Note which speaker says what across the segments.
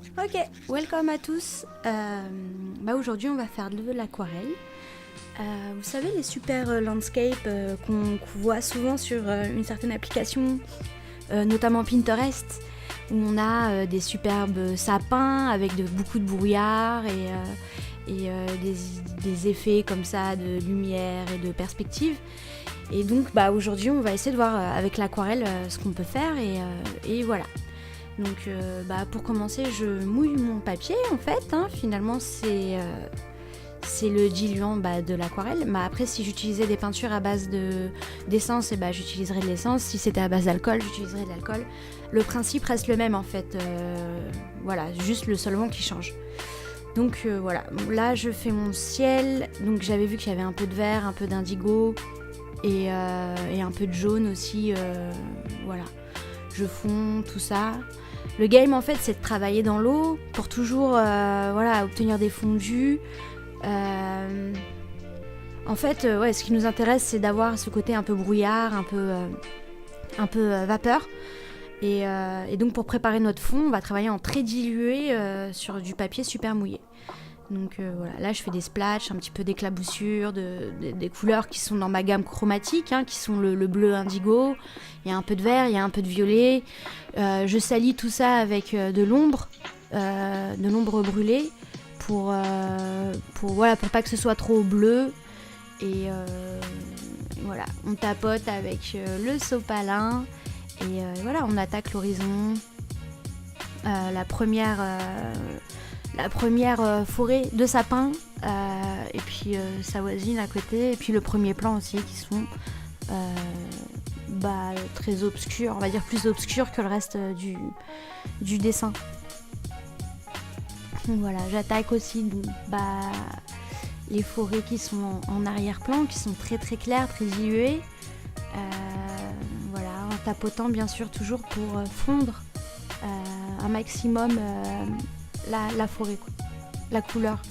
Speaker 1: Ok, welcome à tous. Aujourd'hui, on va faire de l'aquarelle. Vous savez, les super landscapes qu'on voit souvent sur une certaine application, notamment Pinterest, où on a des superbes sapins avec beaucoup de brouillard et des effets comme ça de lumière et de perspective. Et donc, aujourd'hui, on va essayer de voir avec l'aquarelle ce qu'on peut faire et voilà. Donc pour commencer, je mouille mon papier en fait, finalement c'est le diluant de l'aquarelle. Mais après, si j'utilisais des peintures à base d'essence, j'utiliserais de l'essence. Si c'était à base d'alcool, j'utiliserais de l'alcool. Le principe reste le même en fait, juste le solvant qui change. Donc là je fais mon ciel. Donc j'avais vu qu'il y avait un peu de vert, un peu d'indigo et un peu de jaune aussi, je fonds tout ça. Le game en fait c'est de travailler dans l'eau pour toujours obtenir des fondus. Ce qui nous intéresse c'est d'avoir ce côté un peu brouillard, un peu vapeur. Et donc pour préparer notre fond, on va travailler en très dilué sur du papier super mouillé. Donc là je fais des splatchs, un petit peu d'éclaboussures, des couleurs qui sont dans ma gamme chromatique, qui sont le bleu indigo, il y a un peu de vert, il y a un peu de violet. Je salis tout ça avec de l'ombre brûlée pour pas que ce soit trop bleu. Et on tapote avec le sopalin et on attaque l'horizon. La première forêt de sapins et puis sa voisine à côté et puis le premier plan aussi qui sont très obscurs, on va dire plus obscurs que le reste du dessin. Voilà, j'attaque aussi les forêts qui sont en arrière-plan, qui sont très très claires, très diluées, en tapotant bien sûr toujours pour fondre un maximum la forêt, quoi. La couleur.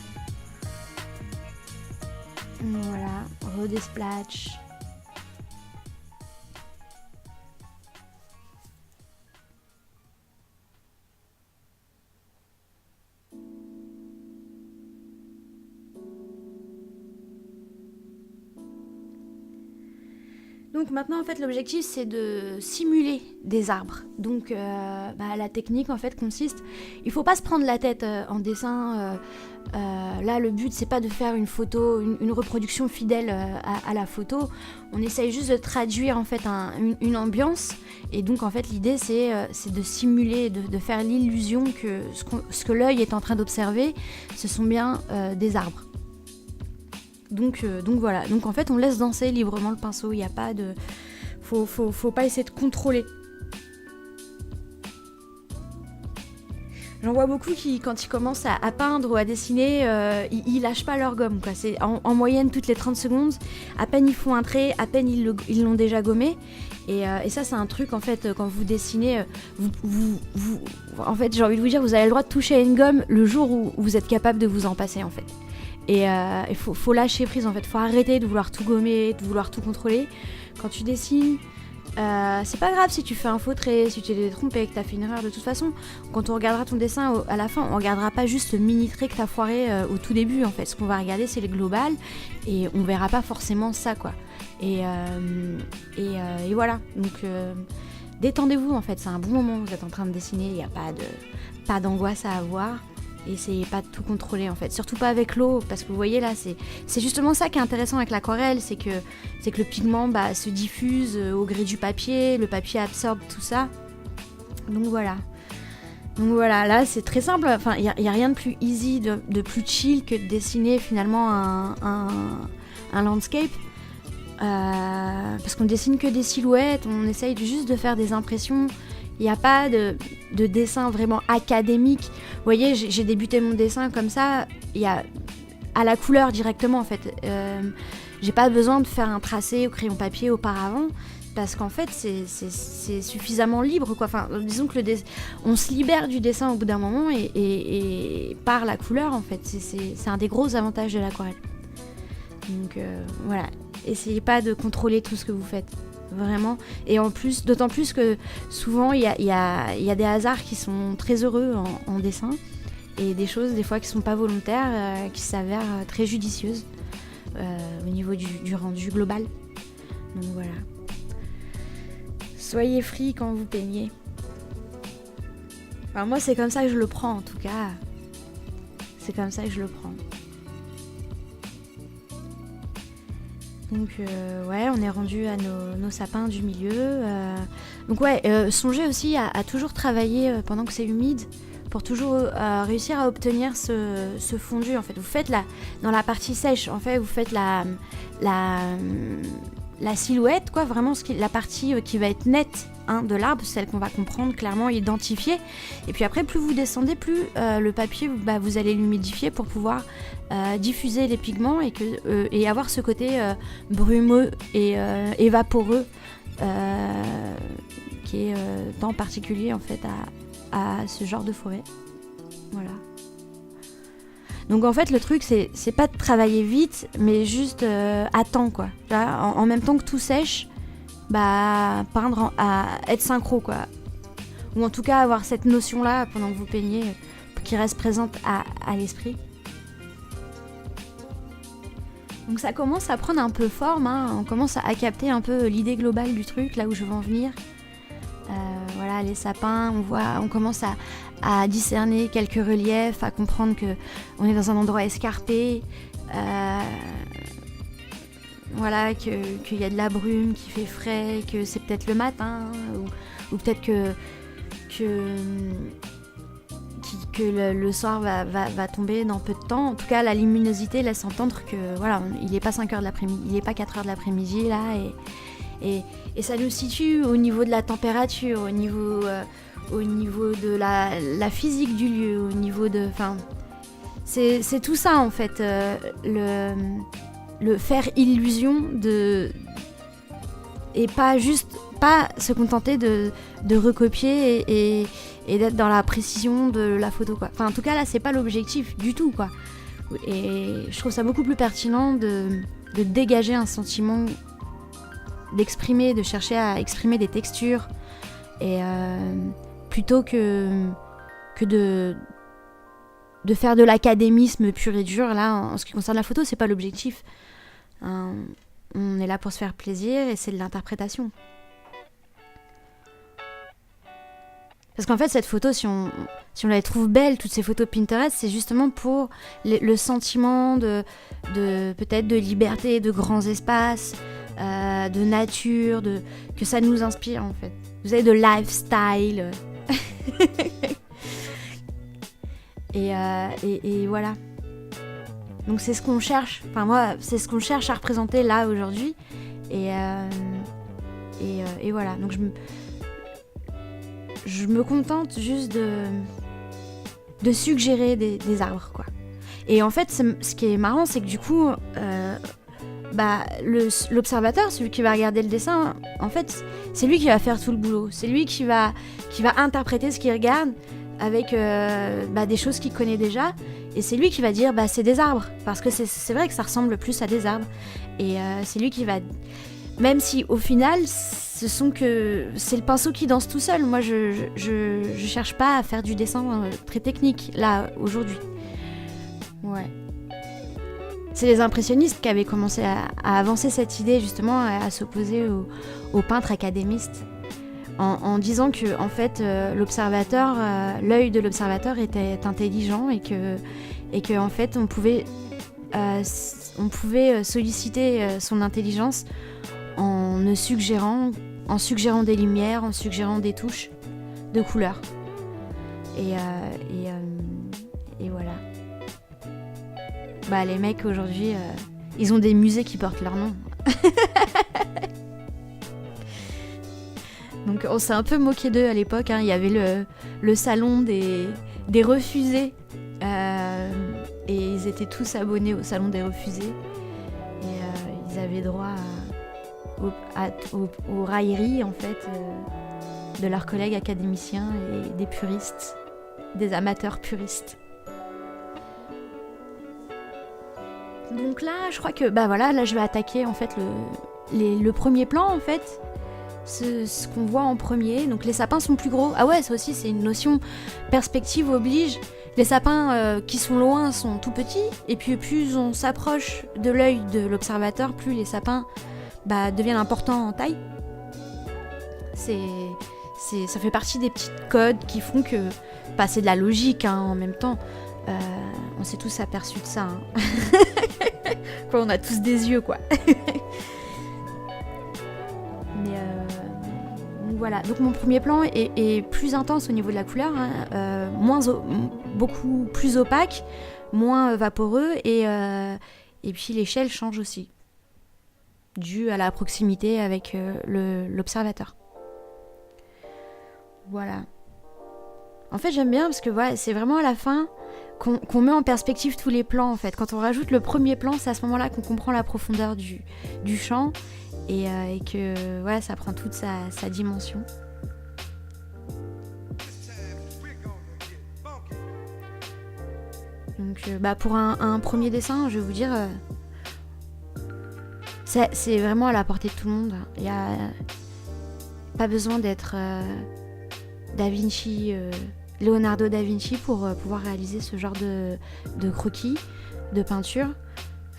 Speaker 1: Voilà, redesplatch. Donc maintenant en fait l'objectif c'est de simuler des arbres. Donc la technique en fait consiste, il faut pas se prendre la tête en dessin. Là le but c'est pas de faire une photo, une reproduction fidèle à la photo. On essaye juste de traduire en fait une ambiance. Et donc en fait l'idée c'est de simuler, de faire l'illusion que ce que l'œil est en train d'observer, ce sont bien des arbres. Donc voilà, donc en fait on laisse danser librement le pinceau, il n'y a pas de... Faut pas essayer de contrôler. J'en vois beaucoup qui, quand ils commencent à peindre ou à dessiner, ils lâchent pas leur gomme, quoi. C'est en moyenne toutes les 30 secondes, à peine ils font un trait, à peine ils l'ont déjà gommé. Et ça c'est un truc en fait, quand vous dessinez, en fait j'ai envie de vous dire, vous avez le droit de toucher à une gomme le jour où vous êtes capable de vous en passer en fait. Et il faut lâcher prise en fait, faut arrêter de vouloir tout gommer, de vouloir tout contrôler. Quand tu dessines, c'est pas grave si tu fais un faux trait, si tu t'es trompé, que t'as fait une erreur. De toute façon, quand on regardera ton dessin à la fin, on regardera pas juste le mini trait que t'as foiré au tout début en fait. Ce qu'on va regarder c'est les globales et on verra pas forcément ça quoi. Et voilà, donc détendez-vous en fait, c'est un bon moment, vous êtes en train de dessiner, il n'y a pas d'angoisse à avoir. Essayez pas de tout contrôler en fait, surtout pas avec l'eau, parce que vous voyez là, c'est justement ça qui est intéressant avec l'aquarelle, c'est que le pigment se diffuse au gré du papier, le papier absorbe tout ça. Donc voilà, là c'est très simple, enfin il y a rien de plus easy, de plus chill que de dessiner finalement un landscape. Parce qu'on dessine que des silhouettes, on essaye juste de faire des impressions. Il n'y a pas de dessin vraiment académique. Vous voyez, j'ai débuté mon dessin comme ça, il y a à la couleur directement en fait. J'ai pas besoin de faire un tracé au crayon papier auparavant, parce qu'en fait c'est suffisamment libre quoi. Enfin, disons que on se libère du dessin au bout d'un moment et par la couleur en fait. C'est un des gros avantages de l'aquarelle. Donc voilà, essayez pas de contrôler tout ce que vous faites. vraiment. Et en plus, d'autant plus que souvent il y a des hasards qui sont très heureux en dessin, et des choses des fois qui sont pas volontaires, qui s'avèrent très judicieuses au niveau du rendu global. Donc voilà. Soyez free quand vous peignez. Enfin, moi c'est comme ça que je le prends en tout cas. C'est comme ça que je le prends. Donc ouais, on est rendu à nos sapins du milieu. Donc ouais, songez aussi à toujours travailler pendant que c'est humide, pour toujours réussir à obtenir ce fondu. En fait, vous faites dans la partie sèche, en fait, vous faites la silhouette, quoi, vraiment la partie qui va être nette de l'arbre, celle qu'on va comprendre clairement, identifier. Et puis après, plus vous descendez, plus le papier, vous allez l'humidifier pour pouvoir diffuser les pigments et avoir ce côté brumeux et vaporeux qui est tant particulier en fait à ce genre de forêt. Voilà. Donc en fait le truc c'est pas de travailler vite, mais juste à temps, quoi. Là, en même temps que tout sèche, peindre à être synchro, quoi. Ou en tout cas avoir cette notion là pendant que vous peignez qui reste présente à l'esprit. Donc ça commence à prendre un peu forme, on commence à capter un peu l'idée globale du truc, là où je veux en venir. Voilà, les sapins, on commence à discerner quelques reliefs, à comprendre qu'on est dans un endroit escarpé, voilà, qu'il y a de la brume, qu'il fait frais, que c'est peut-être le matin, ou peut-être que le soir va tomber dans peu de temps. En tout cas, la luminosité laisse entendre que voilà, il n'est pas 5h de l'après-midi, il n'est pas 4h de l'après-midi là, et ça nous situe au niveau de la température, au niveau de la physique du lieu, au niveau de... Enfin, c'est tout ça en fait, le faire illusion et pas se contenter de recopier et d'être dans la précision de la photo, quoi. Enfin, en tout cas là c'est pas l'objectif du tout, quoi. Et je trouve ça beaucoup plus pertinent de dégager un sentiment, de chercher à exprimer des textures, et plutôt que de faire de l'académisme pur et dur. Là, en ce qui concerne la photo, c'est pas l'objectif. On est là pour se faire plaisir, et c'est de l'interprétation. Parce qu'en fait, cette photo, si on la trouve belle, toutes ces photos Pinterest, c'est justement pour le sentiment de peut-être de liberté, de grands espaces, de nature, que ça nous inspire en fait. Vous avez de lifestyle. et voilà. Donc c'est ce qu'on cherche. Enfin moi, c'est ce qu'on cherche à représenter là aujourd'hui. Et voilà. Donc je me contente juste de suggérer des arbres, quoi. Et en fait, ce qui est marrant, c'est que du coup, l'observateur, celui qui va regarder le dessin, en fait, c'est lui qui va faire tout le boulot. C'est lui qui va interpréter ce qu'il regarde avec des choses qu'il connaît déjà. Et c'est lui qui va dire, c'est des arbres. Parce que c'est vrai que ça ressemble plus à des arbres. Et c'est lui qui va... Même si, au final, c'est le pinceau qui danse tout seul. Moi, je cherche pas à faire du dessin très technique, là, aujourd'hui. Ouais. C'est les impressionnistes qui avaient commencé à avancer cette idée, justement, à s'opposer aux peintres académistes, en disant que, en fait, l'œil de l'observateur était intelligent, et que en fait, on pouvait solliciter son intelligence en suggérant des lumières, en suggérant des touches de couleurs. Et voilà. Les mecs aujourd'hui, ils ont des musées qui portent leur nom. Donc on s'est un peu moqué d'eux à l'époque. Il y avait le salon des refusés. Et ils étaient tous abonnés au salon des refusés. Et ils avaient droit aux railleries, en fait, de leurs collègues académiciens et des puristes, des amateurs puristes. Donc là, je crois que là je vais attaquer en fait le premier plan, en fait, ce qu'on voit en premier. Donc les sapins sont plus gros. Ah ouais, ça aussi c'est une notion, perspective oblige. Les sapins qui sont loin sont tout petits, et puis plus on s'approche de l'œil de l'observateur, plus les sapins deviennent importants en taille. Ça fait partie des petits codes qui font que... c'est de la logique en même temps. On s'est tous aperçus de ça. On a tous des yeux, quoi. Mais donc voilà. Donc mon premier plan est plus intense au niveau de la couleur, beaucoup plus opaque, moins vaporeux, et puis l'échelle change aussi, dû à la proximité avec l'observateur. Voilà. En fait, j'aime bien parce que c'est vraiment à la fin qu'on met en perspective tous les plans, en fait. Quand on rajoute le premier plan, c'est à ce moment-là qu'on comprend la profondeur du champ et que ça prend toute sa dimension. Donc, pour un premier dessin, je vais vous dire, c'est vraiment à la portée de tout le monde. Il n'y a pas besoin d'être Leonardo da Vinci pour pouvoir réaliser ce genre de croquis, de peinture.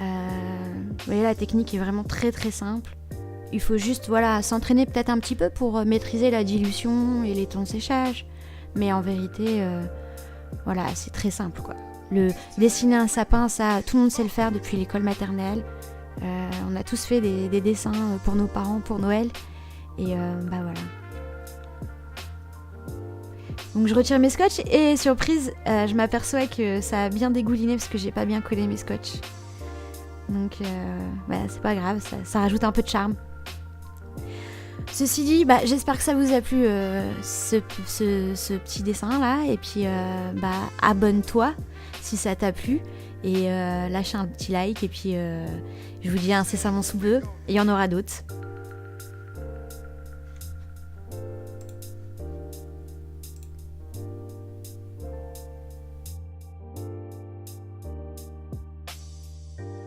Speaker 1: Vous voyez, la technique est vraiment très très simple. Il faut juste s'entraîner peut-être un petit peu pour maîtriser la dilution et les temps de séchage. Mais en vérité, c'est très simple, quoi. Dessiner un sapin, ça, tout le monde sait le faire depuis l'école maternelle. On a tous fait des dessins pour nos parents, pour Noël. Et voilà. Donc je retire mes scotch et surprise, je m'aperçois que ça a bien dégouliné parce que j'ai pas bien collé mes scotch. Donc c'est pas grave, ça rajoute un peu de charme. Ceci dit, j'espère que ça vous a plu ce petit dessin là, et puis abonne-toi si ça t'a plu et lâche un petit like, et puis je vous dis incessamment sous peu, et il y en aura d'autres.